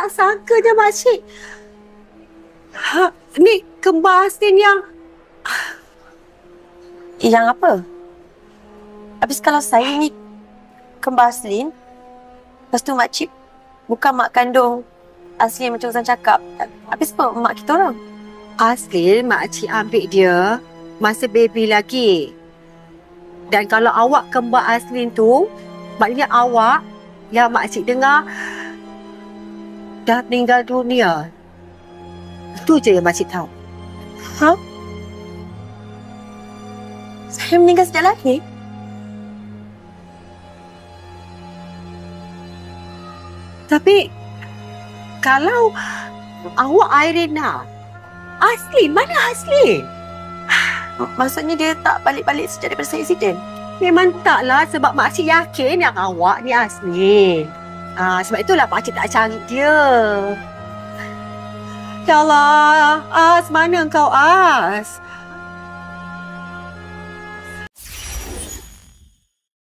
tak sangka je makcik. Ni kembar Aslin Yang apa? Habis kalau saya ni kembar Aslin, lepas tu makcik bukan mak kandung Aslin macam Uzan cakap. Habis apa mak kita orang? Aslin makcik ambil dia masa baby lagi. Dan kalau awak kembar Aslin tu, maknanya awak yang makcik dengar dah meninggal dunia. Itu je yang makcik tahu. Ha? Saya meninggal sejak lahir? Tapi kalau awak Irina, Aslin, mana Aslin? Maksudnya dia tak balik-balik sejak daripada saya insiden? Memang taklah, sebab makcik yakin yang awak ni Aslin. Sebab itulah makcik tak cari dia. Ya Allah, As, mana kau As?